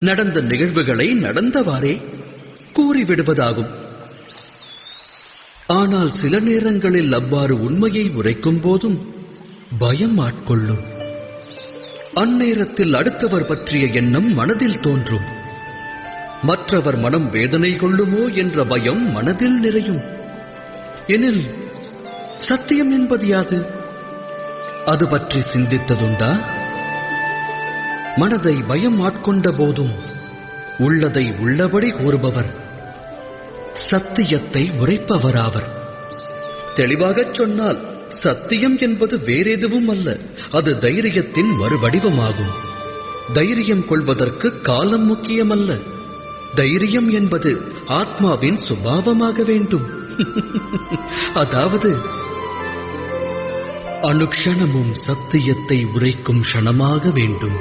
நடந்த நிகழ்வுகளை நடந்தவாறே கூறிவிடுவதாகும். ஆனால் சில நேரங்களில் அவ்வாறு உண்மையை உரைக்கும் போதும் பயம் ஆட்கொள்ளும். அந்நேரத்தில் அடுத்தவர் பற்றிய எண்ணம் மனதில் தோன்றும். மற்றவர் மனம் வேதனை கொள்ளுமோ என்ற பயம் மனதில் நிறையும். எனில் சத்தியம் என்பது யாது? அது பற்றி சிந்தித்ததுண்டா? மனதை பயம் ஆட்கொண்ட போதும் உள்ளதை உள்ளபடி கூறுபவர் சத்தியத்தை உரைப்பவராவர். தெளிவாகச் சொன்னால் சத்தியம் என்பது வேறெதுவும் அல்ல, அது தைரியத்தின் மறுவடிவமாகும். தைரியம் கொள்வதற்கு காலம் முக்கியமல்ல. தைரியம் என்பது ஆத்மாவின் சுபாவமாக வேண்டும். அதாவது அனுக்ஷணமும் சத்தியத்தை உரைக்கும் க்ஷணமாக வேண்டும்.